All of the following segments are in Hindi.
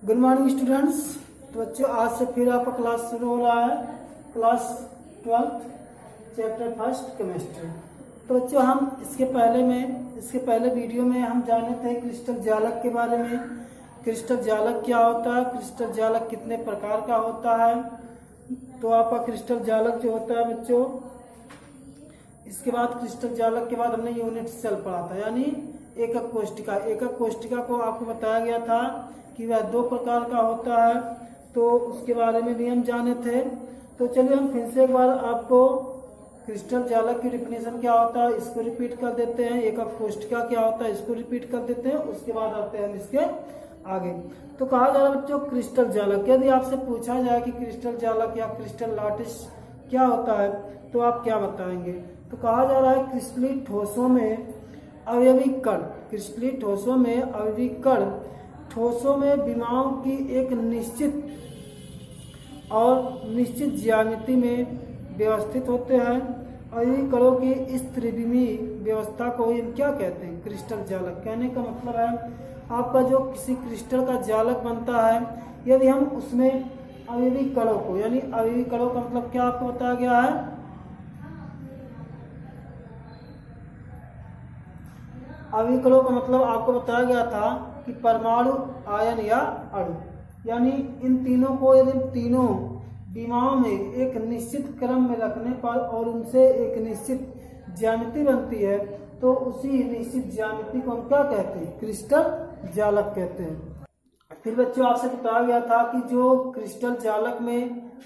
Good morning students. तो बच्चों आज से फिर आपका क्लास शुरू हो रहा है, क्लास 12 चैप्टर फर्स्ट केमिस्ट्री। तो बच्चों हम इसके पहले वीडियो में हम जाने थे क्रिस्टल जालक के बारे में। क्रिस्टल जालक क्या होता है, क्रिस्टल जालक कितने प्रकार का होता है। तो आपका क्रिस्टल जालक जो होता है बच्चों, इसके बाद क्रिस्टल जालक के बाद हमने यूनिट सेल पढ़ा था, यानी एकक कोशिका। एकक कोशिका को आपको बताया गया था कि वह 2 प्रकार का होता है, तो उसके बारे में भी हम जाने थे। तो चलिए हम फिर से एक बार आपको क्रिस्टल जालक की डिफिनेशन क्या होता है इसको रिपीट कर देते हैं, एकक कोशिका क्या होता है इसको रिपीट कर देते हैं, उसके बाद आते हैं हम इसके आगे। तो कहा जा रहा है बच्चों क्रिस्टल जालक, यदि आपसे पूछा जाए कि क्रिस्टल जालक या क्रिस्टल लाटिस क्या होता है तो आप क्या बताएंगे। तो कहा जा रहा है क्रिस्टली ठोसों में अवयवी कण, क्रिस्टली ठोसों में अवयवी कण ठोसों में विमाओं की एक निश्चित ज्यामिति में व्यवस्थित होते हैं। अवयवी कणों की इस त्रिविमीय व्यवस्था को हम क्या कहते हैं, क्रिस्टल जालक। कहने का मतलब है आपका जो किसी क्रिस्टल का जालक बनता है, यदि हम उसमें अवयवी कणों को, यानी अवयवी कणों का मतलब क्या आपको बताया गया है, अवयवी कणों का मतलब आपको बताया गया था कि परमाणु, आयन या अणु, यानी इन तीनों को यदि तीनों विमाओं में एक निश्चित क्रम में रखने पर और उनसे एक निश्चित ज्यामिति बनती है, तो उसी निश्चित ज्यामिति को हम क्या कहते हैं, क्रिस्टल जालक कहते हैं। फिर बच्चों आपसे बताया गया था कि जो क्रिस्टल जालक में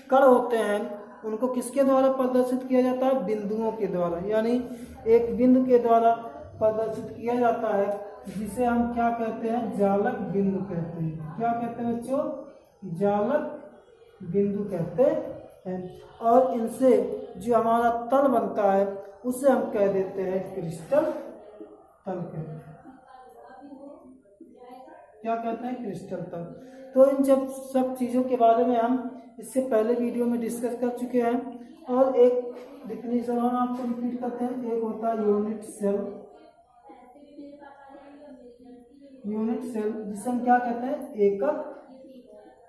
कण होते हैं उनको किसके द्वारा प्रदर्शित किया जाता है, बिंदुओं के द्वारा, यानी एक बिंदु के द्वारा प्रदर्शित किया जाता है, जिसे हम क्या कहते हैं, जालक बिंदु कहते हैं। क्या कहते हैं बच्चों, जालक बिंदु कहते हैं। और इनसे जो हमारा तल बनता है उसे हम कह देते हैं क्रिस्टल तल कहते हैं। क्या कहते हैं, क्रिस्टल तल। तो इन सब चीज़ों के बारे में हम इससे पहले वीडियो में डिस्कस कर चुके हैं। और एक डिफिनेशन और आपको रिपीट करते हैं, एक होता है यूनिट सेल, यूनिट सेल जिसे हम क्या कहते हैं, एकक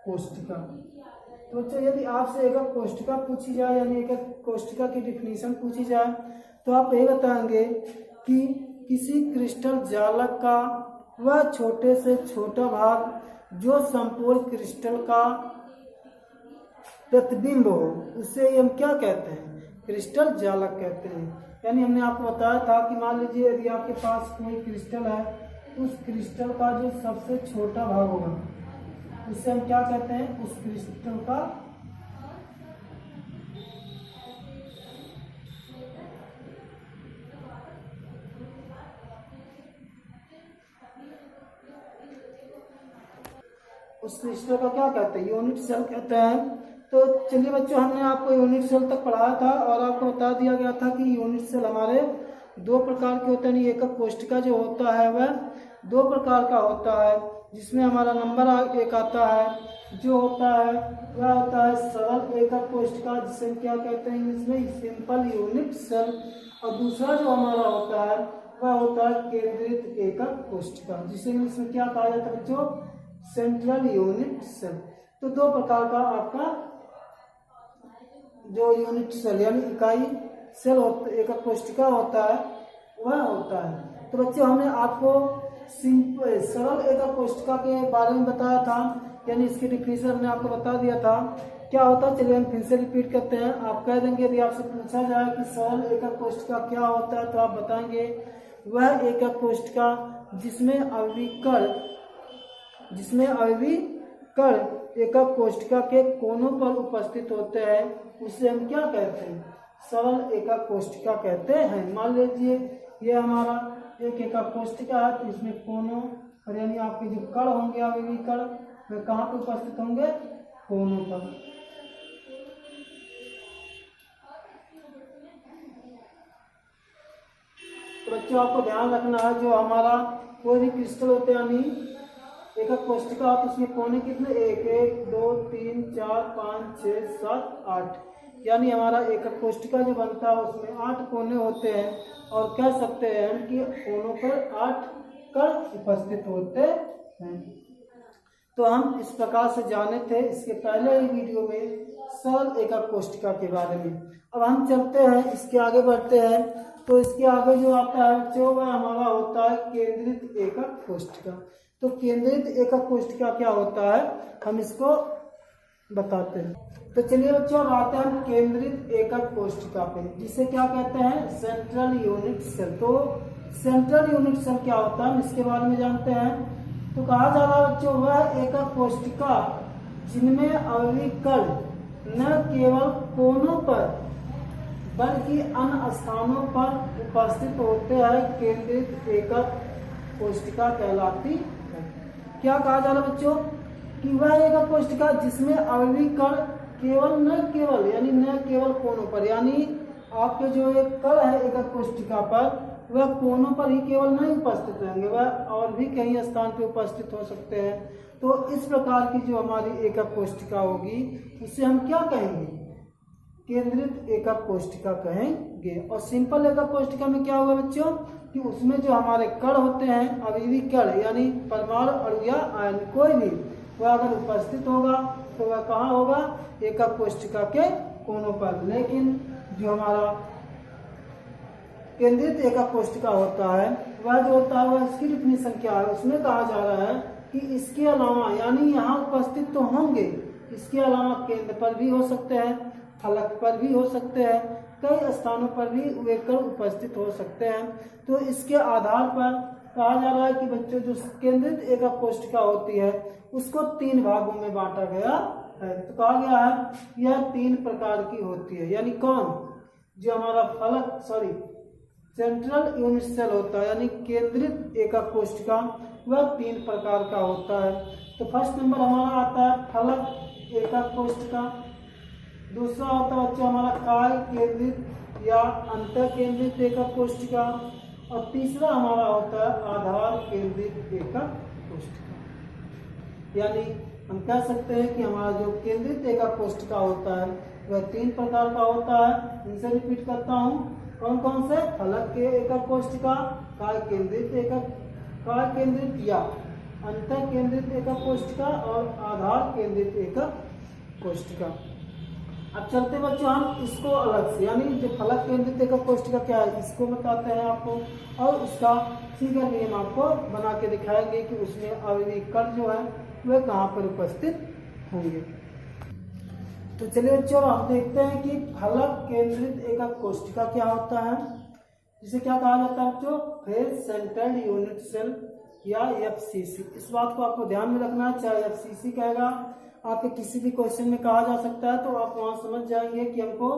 कोशिका। तो बच्चों यदि आपसे एकक कोशिका पूछी जाए, यानी एकक कोशिका की डिफिनीशन पूछी जाए, तो आप ये बताएंगे कि किसी क्रिस्टल जालक का वह छोटे से छोटा भाग जो संपूर्ण क्रिस्टल का प्रतिबिंब हो, उसे हम क्या कहते हैं, क्रिस्टल जालक कहते हैं। यानी हमने आपको बताया था कि मान लीजिए यदि आपके पास कोई क्रिस्टल है, उस क्रिस्टल का जो सबसे छोटा भाग होगा उसे हम क्या कहते हैं, उस क्रिस्टल का क्या कहते हैं, यूनिट सेल कहते हैं। तो चलिए बच्चों हमने आपको यूनिट सेल तक पढ़ाया था और आपको बता दिया गया था कि यूनिट सेल हमारे 2 प्रकार के होते हैं। एकक कोशिका जो होता है वह 2 प्रकार का होता है, जिसमें हमारा नंबर एक आता है जो होता है वह होता है सरल एकक कोशिका, जिसे हम क्या कहते हैं इंग्लिश में, सिंपल यूनिट सेल। और दूसरा जो हमारा होता है वह होता है केंद्रित एकक कोशिका, जिसे इंग्लिश में क्या कहा जाता है बच्चों, सेंट्रल यूनिट सेल। तो 2 प्रकार का आपका जो यूनिट सेल यानी इकाई सेल एकक कोशिका होता है वह होता है। तो बच्चों हमने आपको सरल एकक कोशिका के बारे में बताया था, यानी इसकी डिफिनेशन हमने आपको बता दिया था क्या होता है। चलिए हम फिर से रिपीट करते हैं। आप कह देंगे यदि आपसे पूछा जाए कि सरल एकक कोशिका क्या होता है, तो आप बताएंगे वह एकक कोशिका जिसमें अवयवी कण एकक कोशिका के कोनों पर उपस्थित होते हैं, उसे हम क्या कहते हैं, सरल एकक कोशिका कहते हैं। मान लीजिए ये हमारा एक एकक कोशिका है, तो इसमें कोनों पर, यानी आपके जो कण होंगे अवयवी कण, वे कहाँ पर उपस्थित होंगे, कोनों पर। तो बच्चों आपको ध्यान रखना है, जो हमारा कोई भी क्रिस्टल होते हैं यानी एकक कोशिका हो, तो उसमें कोने कितने, 1 1 2 3 4 5 6 7 8, यानी हमारा एकक कोशिका जो बनता है उसमें 8 कोने होते हैं। और कह सकते हैं कि कोनों पर 8 कण उपस्थित होते हैं। तो हम इस प्रकार से जाने थे इसके पहले ही वीडियो में सरल एकक कोष्ठिका के बारे में। अब हम चलते हैं, इसके आगे बढ़ते हैं। तो इसके आगे जो आता है बच्चों वह हमारा होता है केंद्रित एकक कोष्ठिका। तो केंद्रित एकक कोष्ठिका क्या होता है हम इसको बताते हैं। तो चलिए बच्चों अब आते हैं हम केंद्रित एकक कोष्ठिका पे, जिसे क्या कहते हैं सेंट्रल यूनिट सेल। तो सेंट्रल यूनिट सेल क्या होता है इसके बारे में जानते हैं। तो कहा जा रहा है बच्चों वह एकक कोष्ठिका जिनमें अवयवी कण न केवल कोनों पर बल्कि अन्य स्थानों पर उपस्थित होते हैं केंद्रित एकक कोष्ठिका कहलाती है। क्या कहा जा रहा है बच्चों कि वह एकक कोष्ठिका जिसमें अवयवी कण केवल न केवल कोनों पर, यानी आपके जो एक कण है एकक कोष्ठिका पर वह कोनों पर ही केवल नहीं उपस्थित रहेंगे, वह और भी कई स्थान पर उपस्थित हो सकते हैं। तो इस प्रकार की जो हमारी एकक कोष्ठिका होगी उसे हम क्या कहेंगे केंद्रित एकक कोष्ठिका कहेंगे। और सिंपल एकक कोष्ठिका में क्या होगा बच्चों कि उसमें जो हमारे कण होते हैं अवयवी कण यानी परमाणु अणु या आयन कोई भी वह अगर उपस्थित होगा तो वह कहाँ होगा एकक कोष्ठिका के कोनों पर। लेकिन जो हमारा केंद्रित एकक कोष्ठिका होता है वह जो होता है वह इसकी डेफिनेशन क्या है, उसमें कहा जा रहा है कि इसके अलावा यानी यहाँ उपस्थित तो होंगे, इसके अलावा केंद्र पर भी हो सकते हैं, फलक पर भी हो सकते हैं, कई स्थानों पर भी वे कण उपस्थित हो सकते हैं। तो इसके आधार पर कहा जा रहा है कि बच्चों जो केंद्रित एकक कोष्ठिका होती है उसको 3 भागों में बांटा गया है। तो कहा गया है यह 3 प्रकार की होती है, यानी कौन जो हमारा फलक सेंट्रल यूनिट सेल होता है यानी केंद्रित एकक कोष्ठिका वह 3 प्रकार का होता है। तो फर्स्ट नंबर हमारा आता है फलक एकक कोष्ठिका, दूसरा होता है बच्चों हमारा काय केंद्रित या अंतर केंद्रित एकक कोष्ठिका, और तीसरा हमारा होता है आधार केंद्रित एकक कोष्ठिका। यानी हम कह सकते हैं कि हमारा जो केंद्रित एकक कोष्ठिका होता है वह 3 प्रकार का होता है। इनसे रिपीट करता हूँ कौन कौन से फलक के एकक कोष्ठिका, काय केंद्रित या अंतर केंद्रित एकक कोष्ठिका और आधार केंद्रित एकक कोष्ठिका। अब चलते बच्चों हम इसको अलग से यानी जो फलक केंद्रित एकक कोष्ठिका क्या है इसको बताते हैं आपको, और उसका फिगर भी हम आपको बना के दिखाएंगे कि उसमें अवयवी कण जो है वह कहाँ पर उपस्थित होंगे। तो चलिए बच्चों आप देखते हैं कि फलक केंद्रित एकक कोष्ठिका क्या होता है, जिसे क्या कहा जाता है बच्चों फेस सेंटर्ड यूनिट सेल या एफसीसी। इस बात को आपको ध्यान में रखना है, चाहे एफसीसी कहेगा आपके किसी भी क्वेश्चन में कहा जा सकता है तो आप वहां समझ जाएंगे कि हमको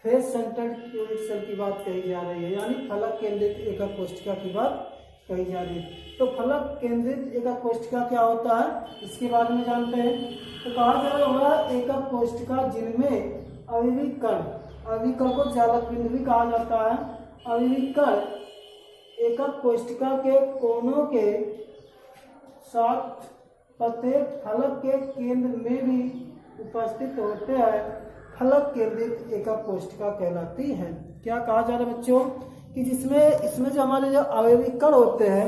फेस सेंटर्ड यूनिट सेल की बात कही जा रही है, यानी फलक केंद्रित एकक कोष्ठिका की बात कही जा रही है। तो फलक केंद्रित एकक कोष्ठिका क्या होता है इसके बारे में जानते हैं। तो कहा जा रहा है एकक कोष्ठिका जिनमें अवयवी कण को जालक बिंदु भी कहा जाता है, अवयवी कण एकक कोष्ठिका के कोनों के साथ प्रत्येक फलक के केंद्र में भी उपस्थित होते हैं फलक केंद्रित एकक कोष्ठिका कहलाती है। क्या कहा जा रहा है बच्चों कि इसमें जो हमारे जो अवयवी कण होते हैं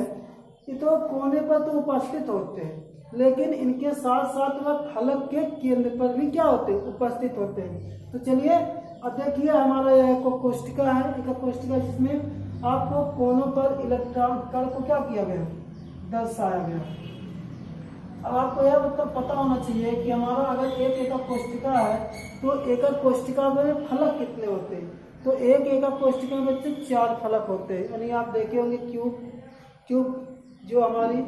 ये तो कोने पर तो उपस्थित होते हैं लेकिन इनके साथ साथ वह फलक के केंद्र पर भी क्या होते हैं उपस्थित होते हैं। तो चलिए अब देखिए हमारा यह एकक कोष्ठिका है, एकक कोष्ठिका जिसमें आपको कोनों पर इलेक्ट्रॉन कण को क्या किया गया दर्शाया गया। अब आपको यह मतलब पता होना चाहिए कि हमारा अगर एक एकक कोष्ठिका है तो एकक कोष्ठिका में फलक कितने होते हैं। तो एक एकक कोष्ठिका में बच्चे 4 फलक होते हैं, यानी आप देखे होंगे क्यूब जो हमारी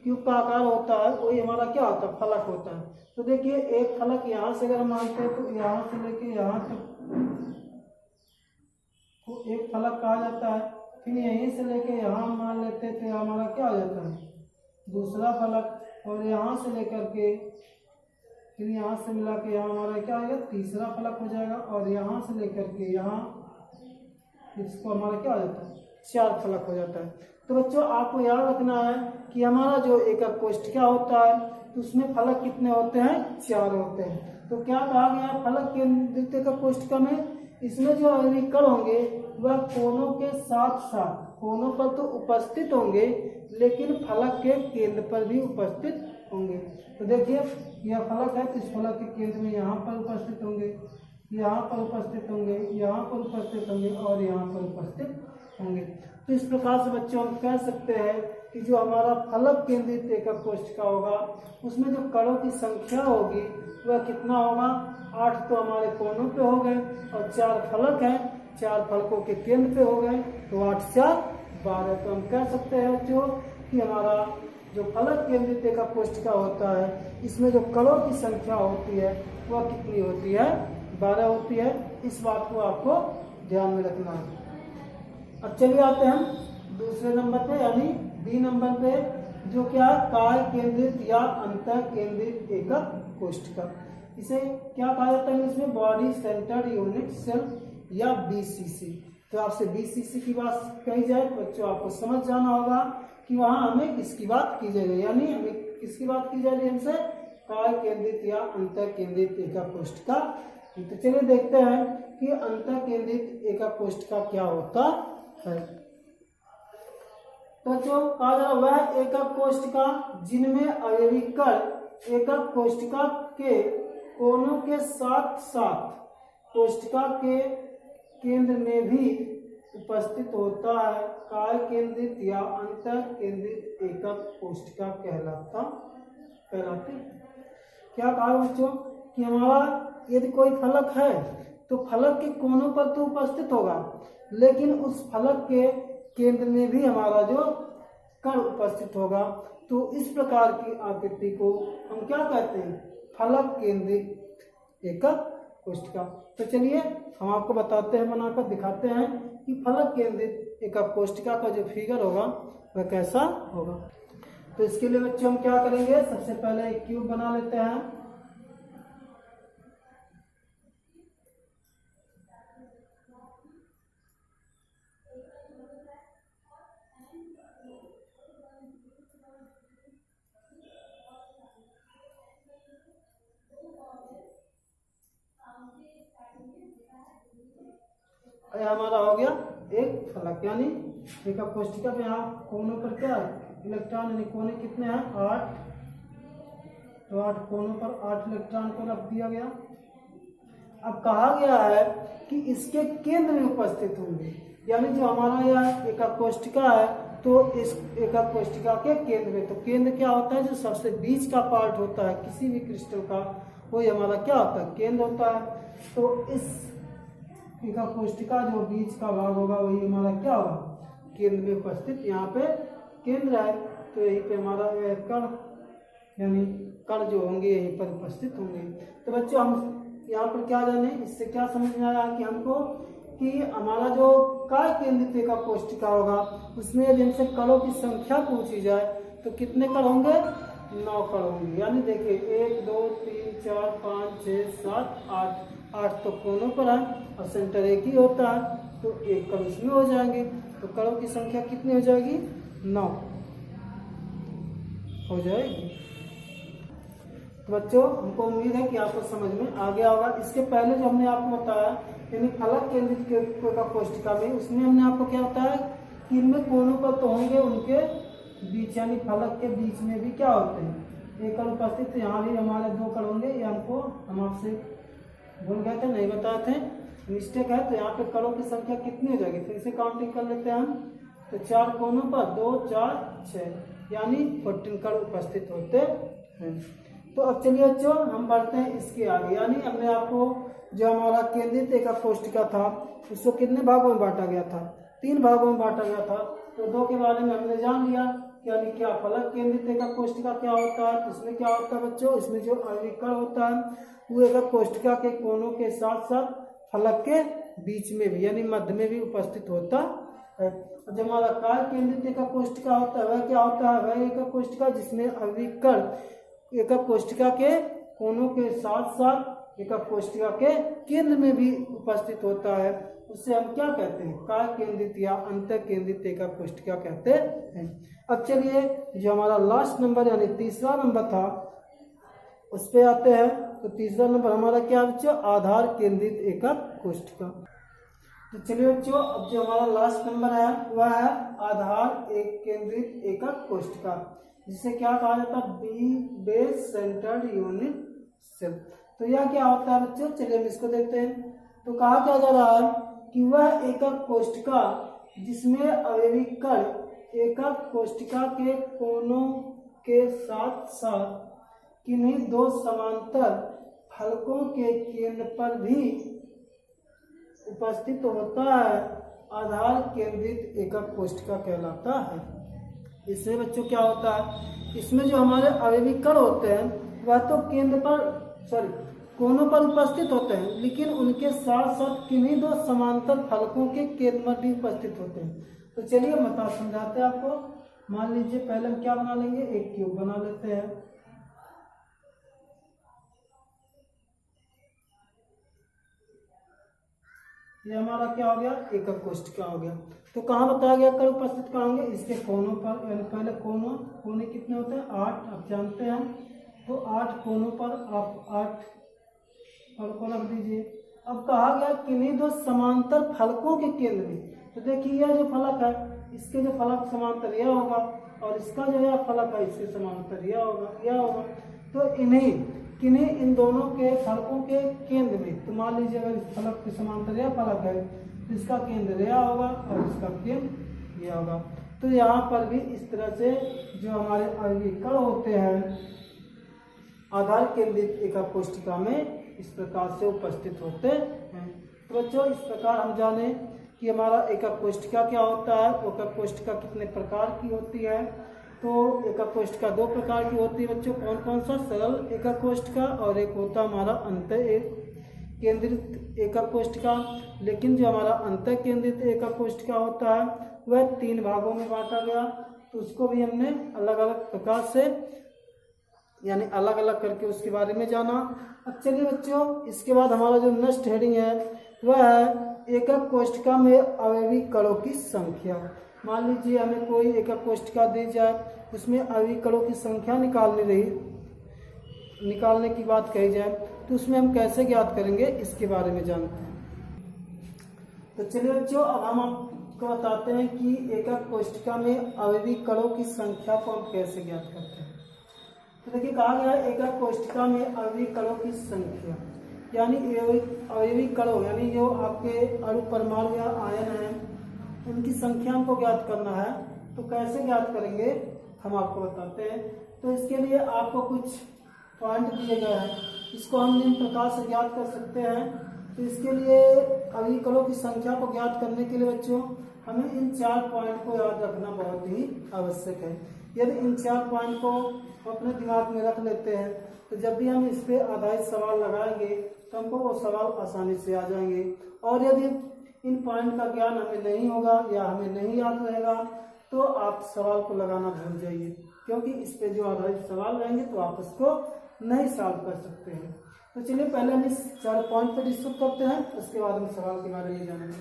क्यूब का आकार होता है वही हमारा क्या होता है फलक होता है। तो देखिए एक फलक यहाँ से अगर हम मानते हैं तो यहाँ से लेके यहाँ तक को एक फलक कहा जाता है, फिर यहीं से लेके यहाँ मान लेते हैं तो हमारा क्या हो जाता है दूसरा फलक, और यहाँ से लेकर के फिर यहाँ से मिला के यहाँ हमारा क्या आएगा तीसरा फलक हो जाएगा, और यहाँ से लेकर के यहाँ इसको हमारा क्या हो जाता है 4 फलक हो जाता है। तो बच्चों आपको याद रखना है कि हमारा जो एकक कोष्ठिका होता है तो उसमें फलक कितने होते हैं 4 होते हैं। तो क्या कहा गया फलक केंद्रित एकक कोष्ठिका में इसमें जो अवयवी कण होंगे वह कोनों के साथ साथ कोनों पर तो उपस्थित होंगे लेकिन फलक के केंद्र पर भी उपस्थित होंगे। तो देखिए यह फलक है, तो इस फलक के केंद्र में यहाँ पर उपस्थित होंगे, यहाँ पर उपस्थित होंगे, यहाँ पर उपस्थित होंगे और यहाँ पर उपस्थित होंगे। तो इस प्रकार से बच्चों हम कह सकते हैं कि जो हमारा फलक केंद्रित एकक कोष्ठिका होगा उसमें जो कणों की संख्या होगी वह कितना होगा, 8 तो हमारे कोनों पे हो गए और 4 फलक हैं, 4 फलकों के केंद्र पे हो गए, तो 8 से 12। तो हम कह सकते हैं बच्चों कि हमारा जो फलक केंद्रित एकक कोष्ठिका होता है इसमें जो कणों की संख्या होती है वह कितनी होती है, 12 होती है। इस बात को आपको ध्यान में रखना है। अब चलिए आते हैं दूसरे नंबर पे यानी बी नंबर पे, जो क्या काय केंद्रित या अंतर केंद्रित एकक कोष्ठिका। इसे क्या कहा जाता है इसमें, बॉडी सेंटर्ड यूनिट सेल या बीसीसी। तो आपसे बीसीसी की बात कही जाए तो बच्चों आपको समझ जाना होगा कि वहां हमें किसकी बात की जाएगी, यानी हमें किसकी बात की जाएगी, हमसे काय केंद्रित या अंतर केंद्रित एकक कोष्ठिका। तो चलिए देखते हैं कि अंतर केंद्रित एकक कोष्ठिका क्या होता है। तो जो कहा जा रहा वह एकक कोष्ठिका जिनमें अवयवी कण एकक कोष्ठिका के कोनों के साथ साथ कोष्ठिका के केंद्र में भी उपस्थित होता है, काय केंद्रित या अंतर केंद्रित एकक कोष्ठिका कहलाती। क्या कहा बच्चों कि हमारा यदि कोई फलक है तो फलक के कोनों पर तो उपस्थित होगा, लेकिन उस फलक के केंद्र में भी हमारा जो कण उपस्थित होगा। तो इस प्रकार की आकृति को हम क्या कहते हैं, फलक केंद्रित एकक कोष्ठिका। तो चलिए हम आपको बताते हैं, बनाकर दिखाते हैं कि फलक केंद्रित एकक कोष्ठिका का जो फिगर होगा वह कैसा होगा। तो इसके लिए बच्चों हम क्या करेंगे, सबसे पहले एक क्यूब बना लेते हैं। हमारा हो गया एक फलक, यानी एकक कोष्ठिका में आप कोनों पर क्या इलेक्ट्रॉन, यानी कोने कितने हैं, 8। तो 8 कोनों पर 8 इलेक्ट्रॉन को रख दिया गया। अब कहा गया है कि इसके केंद्र में उपस्थित होंगे, यानी जो हमारा यह एकक कोष्ठिका है तो इस एकक कोष्ठिका के केंद्र में, तो केंद्र क्या होता है, जो सबसे बीच का पार्ट होता है किसी भी क्रिस्टल का, वही हमारा क्या होता है, केंद्र होता है। तो इस एकक कोष्ठिका जो बीच का भाग होगा वही हमारा क्या होगा, केंद्र में उपस्थित। यहाँ पे केंद्र है तो यहीं पे हमारा कण, यानी कण जो होंगे यहीं पर उपस्थित होंगे। तो बच्चों हम यहाँ पर क्या जाने, इससे क्या समझ में आया कि हमको कि हमारा जो काय केंद्रित एकक कोष्ठिका होगा उसमें यदि हमसे कणों की संख्या पूछी जाए तो कितने कण होंगे, 9 कण होंगे। यानी देखिए 1 2 3 4 5 6 7 8, 8 तो कोनों पर है और सेंटर एक ही होता है, तो एक कण उसमें हो जाएंगे। तो कणों की संख्या कितनी हो जाएगी, 9 हो जाएगी। तो बच्चों हमको उम्मीद है कि आपको समझ में आ गया होगा। इसके पहले जो हमने आपको बताया यानी फलक केंद्रित एकक कोष्ठिका में, उसमें हमने आपको क्या बताया कि इनमें कोनों पर तो होंगे, उनके बीच यानी फलक के बीच में भी क्या होते हैं, एक कण उपस्थित। तो यहाँ भी हमारे 2 कण होंगे, ये हमको हम आपसे भूल गए थे, नहीं बताए थे, मिस्टेक है। तो यहाँ पे कणों की संख्या कितनी हो जाएगी, फिर से काउंटिंग कर लेते हैं हम। तो 4 कोनों पर 2 4 6 यानी 14 कण उपस्थित होते हैं। तो अब चलिए बच्चों हम बढ़ते हैं इसके आगे, यानी हमने आपको जो हमारा केंद्रित एकक कोष्ठिका था उसको कितने भागों में बांटा गया था, 3 भागों में बांटा गया था। तो 2 के बारे में हमने जान लिया, यानी क्या फलक केंद्रित एकक कोष्ठिका क्या होता है। इसमें क्या होता है बच्चों, इसमें जो अवयवी कण होता है वो एकक कोष्ठिका के कोनों के साथ साथ फलक के बीच में भी यानी मध्य में भी उपस्थित होता है। जो हमारा काय केंद्रित एकक कोष्ठिका होता है वह क्या होता है, वह एकक कोष्ठिका जिसमें अवयवी कण एकक कोष्ठिका के कोनों के साथ साथ एकक कोष्ठिका के केंद्र में भी उपस्थित होता है, उससे हम क्या कहते हैं, काय केंद्रित या अंतर केंद्रित एकक कोष्ठिका कहते हैं। अब चलिए जो हमारा लास्ट नंबर यानी तीसरा नंबर था उस पे आते हैं। तो तीसरा नंबर हमारा क्या बच्चों, आधार केंद्रित एकक कोष्ठिका। तो चलिए बच्चों अब जो हमारा लास्ट नंबर है वह है आधार एक केंद्रित एकक कोष्ठिका। जिसे क्या कहा जाता है, B base centred unit cell. तो यह क्या होता है बच्चों, चलिए हम इसको देखते हैं। तो कहा क्या जा रहा है कि वह एकक कोशिका जिसमें अवयवी कण एकक कोशिका के कोनों के साथ साथ किन्हीं दो समांतर फलकों के केंद्र पर भी उपस्थित होता है, आधार केंद्रित एकक कोशिका कहलाता है। इससे बच्चों क्या होता है, इसमें जो हमारे अवयवी कण होते हैं वह तो केंद्र पर कोनों पर उपस्थित होते हैं, लेकिन उनके साथ साथ किन्हीं दो समांतर फलकों के केंद्र पर भी उपस्थित होते हैं। तो चलिए बता समझाते हैं आपको। मान लीजिए पहले हम क्या बना लेंगे, एक क्यूब बना लेते हैं। ये हमारा क्या हो गया, एकक कोशिका हो गया। तो कहाँ बताया गया कण उपस्थित कहाँ होंगे, इसके कोनों पर। यानी पहले कोने कितने होते हैं, 8, आप जानते हैं। तो 8 कोनों पर आप 8 फलकों रख दीजिए। अब कहा गया किन्हीं दो समांतर फलकों के केंद्र में। तो देखिए यह जो फलक है, इसके जो फलक समांतर यह होगा, और इसका जो है फलक है इसके समांतर यह होगा। तो किन्हीं इन दोनों के फलकों के केंद्र में, तो मान लीजिए अगर इस फलक के समांतर यह फलक है तो इसका केंद्र यह होगा और इसका केंद्र यह होगा। तो यहाँ पर भी इस तरह से जो हमारे अवयवी कण होते हैं आधार केंद्रित एकक कोशिका में इस प्रकार से उपस्थित होते हैं। तो बच्चों इस प्रकार हम जाने कि हमारा एकक कोशिका क्या होता है, एकक कोशिका कितने प्रकार की होती है। तो एकक कोशिका 2 प्रकार की होती है बच्चों, कौन कौन सा, सरल एकक कोशिका और एक होता है हमारा अंतः केंद्रित एकक कोशिका। लेकिन जो हमारा अंतः केंद्रित एकक कोशिका होता है वह 3 भागों में बांटा गया। तो उसको भी हमने अलग अलग प्रकार से यानी अलग अलग करके उसके बारे में जाना। अब चलिए बच्चों इसके बाद हमारा जो नेक्स्ट हेडिंग है वह है एकक कोशिका में अवयवी कणों की संख्या। मान लीजिए हमें कोई एकक कोशिका दी जाए, उसमें अवयवी कणों की संख्या निकालने की बात कही जाए, तो उसमें हम कैसे ज्ञात करेंगे इसके बारे में जानते हैं। तो चलिए बच्चों अब हम आपको बताते हैं कि एकक कोशिका में अवयवी कणों की संख्या को हम कैसे ज्ञात करते हैं। तो देखिए कहा गया है एकक कोशिका में अवयवी कणों की संख्या, यानी अवयवी कणों यानी जो आपके अणु परमाणु या आयन है उनकी संख्या हमको ज्ञात करना है। तो कैसे ज्ञात करेंगे हम आपको बताते हैं। तो इसके लिए आपको कुछ पॉइंट दिए गए हैं, इसको हम निम्न प्रकार से ज्ञात कर सकते हैं। तो इसके लिए अवयवी कणों की संख्या को ज्ञात करने के लिए बच्चों हमें इन 4 पॉइंट को याद रखना बहुत ही आवश्यक है। यदि इन 4 पॉइंट को अपने दिमाग में रख लेते हैं तो जब भी हम इस पर आधारित सवाल लगाएंगे तो हमको वो सवाल आसानी से आ जाएंगे। और यदि इन पॉइंट का ज्ञान हमें नहीं होगा या हमें नहीं याद रहेगा तो आप सवाल को लगाना भूल जाइए, क्योंकि इस पे जो आधारित सवाल रहेंगे तो आप उसको नहीं सॉल्व कर सकते हैं। तो चलिए पहले हम इस 4 पॉइंट पर डिस्कस करते हैं, उसके बाद हम सवाल के बारे में जानेंगे।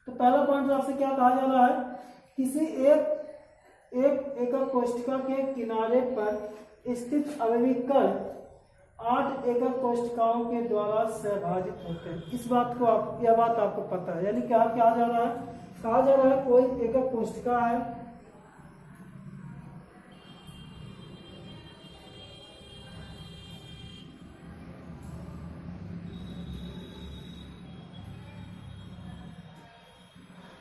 तो पहला पॉइंट आपसे क्या कहा जा रहा है, किसी एक एकक कोशिका के किनारे पर स्थित अवयवी कण 8 एकक कोशिकाओं के द्वारा सहभाजित होते हैं। यह बात आपको पता है। यानी क्या कहा जा रहा है, कहा जा रहा है कोई एकक कोशिका है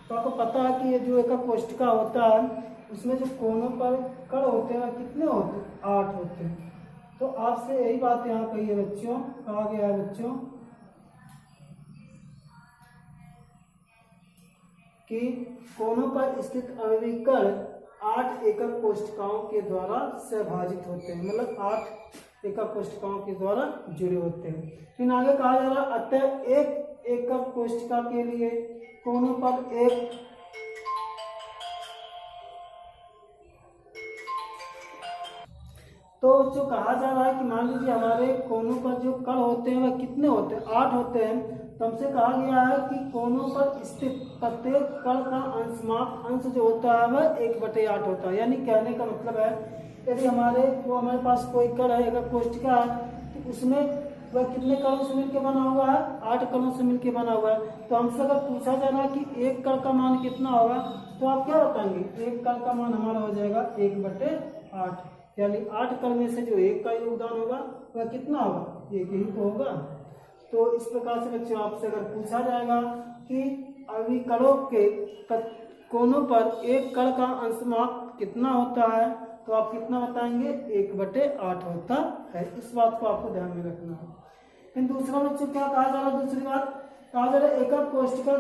तो आपको पता है कि ये जो एकक कोशिका होता है उसमें जो कोनों पर कण होते हैं कितने होते हैं, 8 होते हैं। तो आपसे यही बात यहाँ कही है बच्चों, कहा गया है बच्चों कि कोनों पर स्थित अवयवी कण 8 एकक कोशिकाओं के द्वारा सहभाजित होते हैं, मतलब 8 एकक कोशिकाओं के द्वारा जुड़े होते हैं। फिर आगे कहा जा रहा है अतः एक एकक कोशिका के लिए कोनों पर एक तो जो कहा जा रहा है कि मान लीजिए हमारे कोनों पर जो कण होते हैं वह कितने होते हैं, 8 होते हैं। तो हमसे कहा गया है कि कोनों पर स्थित प्रत्येक कण का अंश जो होता है वह 1/8 होता है। यानी कहने का मतलब है यदि हमारे पास कोई कण है, एकक कोशिका है, तो उसमें वह कितने कणों से मिलकर बना हुआ है, 8 कणों से मिलकर बना हुआ है। तो हमसे अगर पूछा जा रहा है कि एक कण का मान कितना होगा तो आप क्या बताएंगे, एक कण का मान हमारा हो जाएगा 1/8। यानी 8 कण में से जो एक का योगदान होगा वह कितना होगा, एक ही तो होगा। तो इस प्रकार से बच्चों आपसे अगर पूछा जाएगा कि अवयवी कणों के कोनों पर एक कण का अंशमाप कितना होता है, तो आप कितना बताएंगे, 1/8 होता है। इस बात को आपको ध्यान में रखना है। फिर दूसरा बच्चों क्या कहा जा रहा है, दूसरी बात कहा जा रहा है एकक कोष्ठिका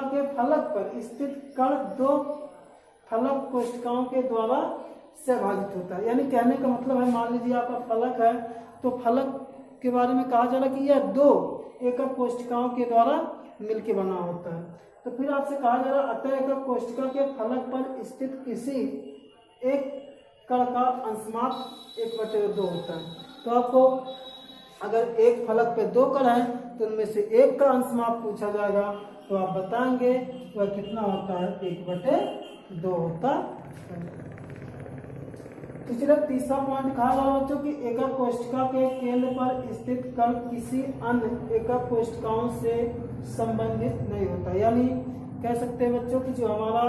के फलक पर स्थित कण दो फलक कोष्ठिकाओं के द्वारा से विभाजित होता है। यानी कहने का मतलब है, मान लीजिए आपका फलक है, तो फलक के बारे में कहा जा रहा है कि यह 2 एकक कोष्ठिकाओं के द्वारा मिलके बना होता है। तो फिर आपसे कहा जा रहा है अतः एकक कोष्ठिका के फलक पर स्थित किसी एक कण का अंशमाप 1/2 होता है। तो आपको अगर एक फलक पे 2 कण है तो उनमें से एक का अंशमाप पूछा जाएगा, तो आप बताएंगे वह कितना होता है, 1/2 होता है। तो चलिए तीसरा पॉइंट कहा जा रहा है बच्चों कि एकक कोष्ठिका के केंद्र पर स्थित कण किसी अन्य एकक कोष्ठिकाओं से संबंधित नहीं होता। यानी कह सकते हैं बच्चों कि जो हमारा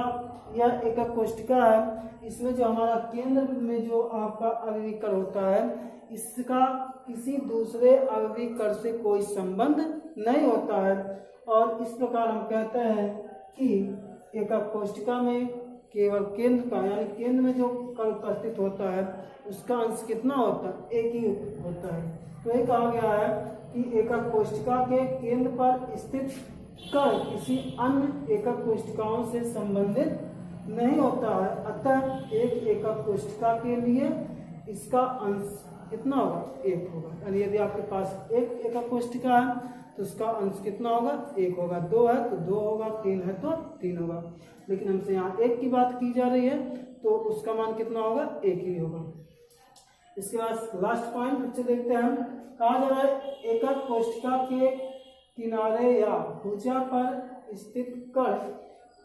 यह एकक कोष्ठिका है, इसमें जो हमारा केंद्र में जो आपका अवयवी कण होता है, इसका किसी दूसरे अवयवी कण से कोई संबंध नहीं होता है। और इस प्रकार हम कहते हैं कि एकक कोष्ठिका में केवल केंद्र का, यानी केंद्र में जो कण उपस्थित होता है उसका अंश कितना होता है, एक ही होता है। तो ये कहा गया है कि एकक कोष्ठिका के केंद्र पर स्थित कण किसी अन्य एकक कोष्ठिकाओं से संबंधित नहीं होता है। अतः एक एकक कोष्ठिका के लिए इसका अंश कितना होगा, 1 होगा। यानी यदि आपके पास एक एकक कोष्ठिका है तो उसका अंश कितना होगा, 1 होगा। 2 है तो 2 होगा, 3 है तो 3 होगा। लेकिन हमसे यहाँ 1 की बात की जा रही है तो उसका मान कितना होगा, 1 ही होगा। इसके बाद लास्ट पॉइंट बच्चे देखते हैं हम। कहा जा रहा है एकक कोष्ठिका के किनारे या भुजा पर स्थित कण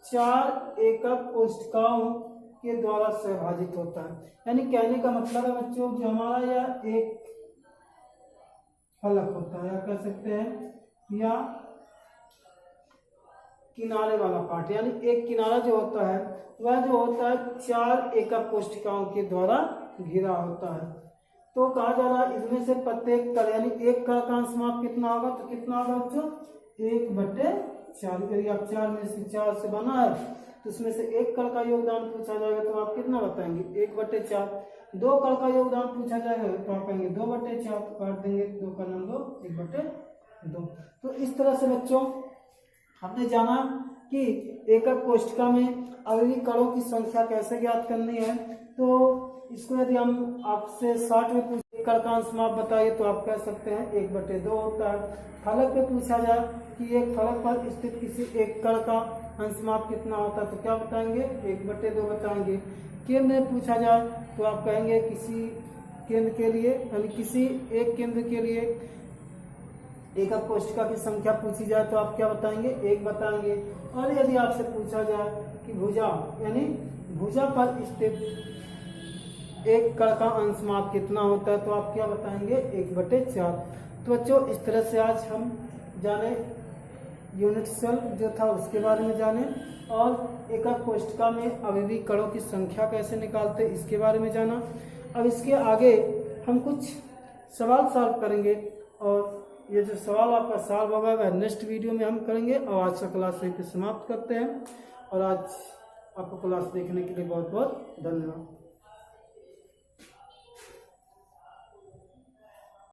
4 एकक कोष्ठिकाओं के द्वारा से विभाजित होता है। यानी कहने का मतलब है बच्चों, जो हमारा यह एक फलक होता है, या कह सकते हैं या किनारे वाला पार्ट, यानी एक किनारा जो होता है वह जो होता है 4 एकक कोष्ठिकाओं के द्वारा घिरा होता है। तो कहा जा रहा है इनमें से प्रत्येक कण, यानी एक कण का अंशमाप कितना होगा, तो कितना होगा बच्चों, 1/4। यदि आप 4 में से 4 से बना है तो उसमें से एक कण का योगदान पूछा जाएगा तो आप कितना बताएंगे, 1/4। 2 कण का योगदान पूछा जाएगा तो आप कहेंगे 2/4, काट देंगे 2 का नाम 2, 1/2। तो इस तरह से बच्चों हमने जाना कि एकक कोष्ठिका में अवयवी कणों की संख्या कैसे ज्ञात करनी है। तो इसको यदि हम आपसे 60 में पूछे कण का अंशमाप बताइए तो आप कह सकते हैं 1/2 होता है। फलक पे पूछा जाए कि एक फलक पर स्थित किसी एक कण का अंशमाप कितना होता है तो क्या बताएंगे, 1/2 बताएंगे। केंद्र में पूछा जाए तो आप कहेंगे किसी केंद्र के लिए, यानी किसी एक केंद्र के लिए एकक कोष्ठिका की संख्या पूछी जाए तो आप क्या बताएंगे, 1 बताएंगे। और यदि आपसे पूछा जाए कि भुजा, यानी भुजा पर स्थित एक कण का अंशमाप कितना होता है तो आप क्या बताएंगे, 1/4। तो बच्चों इस तरह से आज हम जाने यूनिट सेल जो था उसके बारे में जाने, और एकक कोष्ठिका में अवयवी कणों की संख्या कैसे निकालते इसके बारे में जाना। अब इसके आगे हम कुछ सवाल सॉल्व करेंगे, और ये जो सवाल आपका सॉल्व होगा वह नेक्स्ट वीडियो में हम करेंगे। और आज का क्लास यहीं पे समाप्त करते हैं, और आज आपको क्लास देखने के लिए बहुत बहुत धन्यवाद।